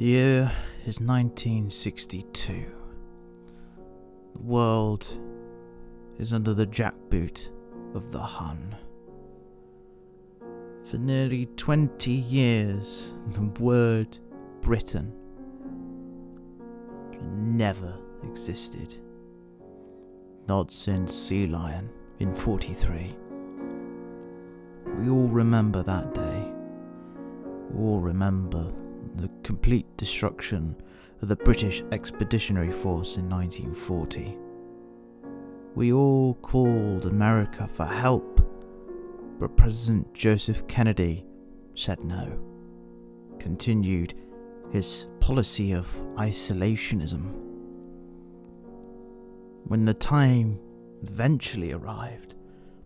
The year is 1962. The world is under the jackboot of the Hun. For nearly 20 years, the word Britain never existed. Not since Sealion in 43. We all remember that day. We all remember the complete destruction of the British Expeditionary Force in 1940. We all called America for help, but President Joseph Kennedy said no, continued his policy of isolationism. When the time eventually arrived,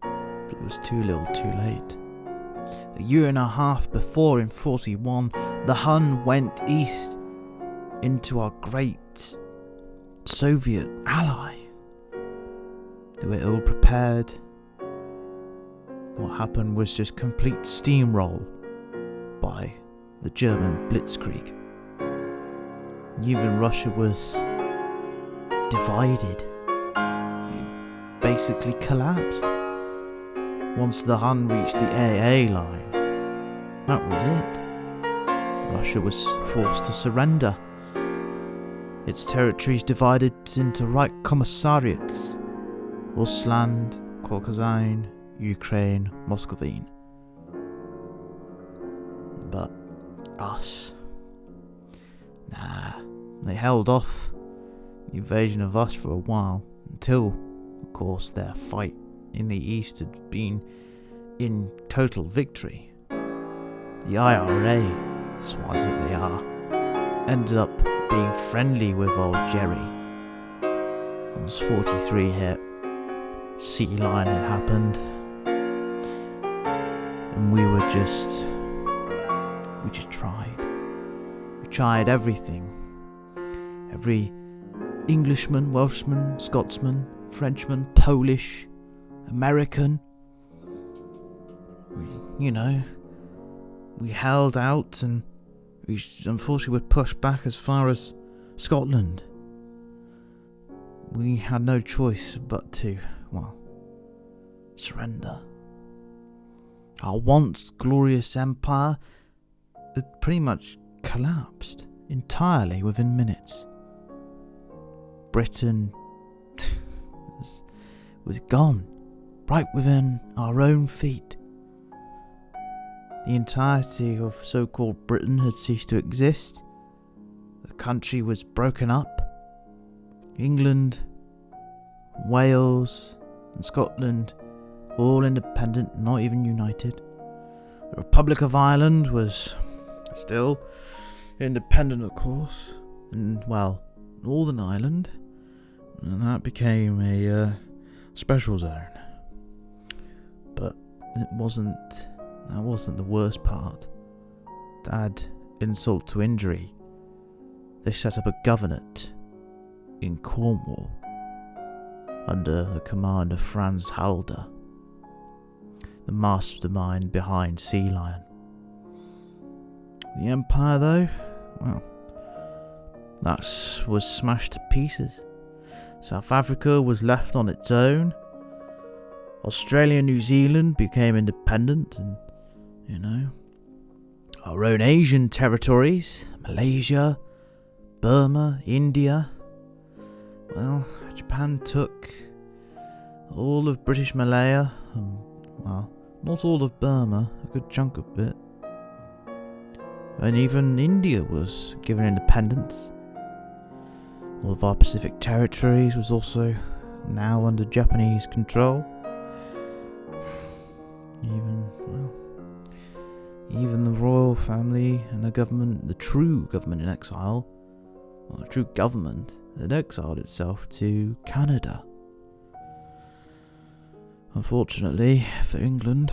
it was too little too late. A year and a half before, in 41, the Hun went east into our great Soviet ally. They were ill prepared. What happened was just complete steamroll by the German blitzkrieg. Even Russia was divided. It basically collapsed. Once the Hun reached the AA line, that was it. Russia was forced to surrender. Its territories divided into Reich commissariats: Russland, Caucasian, Ukraine, Muscovine. But us, they held off the invasion of us for a while, until, of course, their fight in the east had been in total victory. The IRA, swaz it they are, ended up being friendly with old Jerry. Once 43 hit, Sealion had happened, and we just tried. We tried everything. Every Englishman, Welshman, Scotsman, Frenchman, Polish, American. We held out, and we unfortunately were pushed back as far as Scotland. We had no choice but to, surrender. Our once glorious empire had pretty much collapsed entirely within minutes. Britain was gone, right within our own feet. The entirety of so-called Britain had ceased to exist. The country was broken up. England, Wales, and Scotland, all independent, not even united. The Republic of Ireland was still independent, of course, and, Northern Ireland, and that became a special zone. But that wasn't the worst part. To add insult to injury, they set up a governorate in Cornwall under the command of Franz Halder, the mastermind behind Sealion. The empire, though, that was smashed to pieces. South Africa was left on its own. Australia and New Zealand became independent, and, our own Asian territories, Malaysia, Burma, India. Japan took all of British Malaya, and, not all of Burma, a good chunk of it. And even India was given independence. All of our Pacific territories was also now under Japanese control. Even the royal family and the government, the true government in exile, the true government had exiled itself to Canada. Unfortunately for England,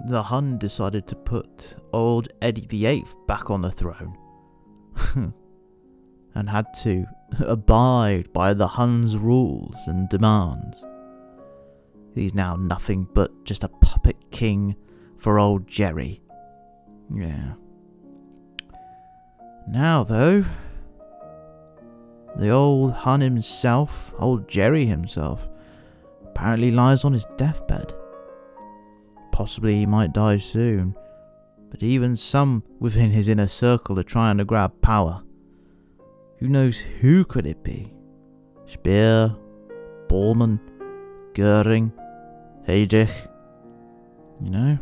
the Hun decided to put old Eddie VIII back on the throne and had to abide by the Hun's rules and demands. He's now nothing but just a puppet king for old Jerry. Yeah, Now, though, the old Hun himself, old Jerry himself, apparently lies on his deathbed. Possibly he might die soon, but even some within his inner circle are trying to grab power. Who knows who could it be? Speer, Bormann, Goering, Heydrich. You know?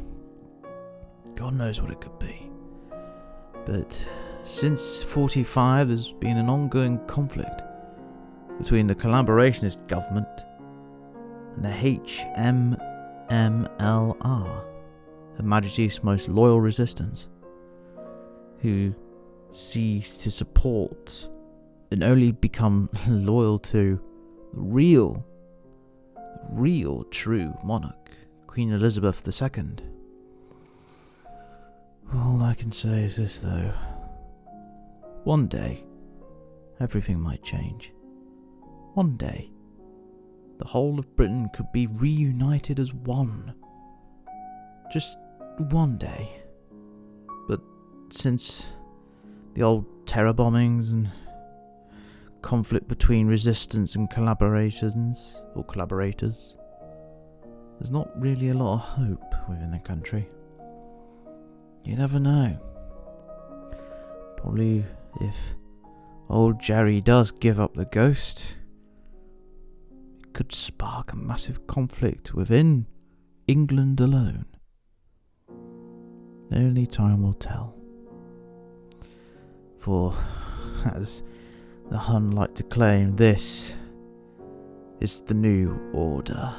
God knows what it could be. But since 45, there's been an ongoing conflict between the collaborationist government and the HMMLR, Her Majesty's Most Loyal Resistance, who cease to support and only become loyal to the real true monarch, Queen Elizabeth II. All I can say is this, though. One day, everything might change. One day, the whole of Britain could be reunited as one. Just one day. But since the old terror bombings and conflict between resistance and collaborators, there's not really a lot of hope within the country. You never know. Probably if old Jerry does give up the ghost, it could spark a massive conflict within England alone. Only time will tell. For, as the Hun like to claim, this is the new order.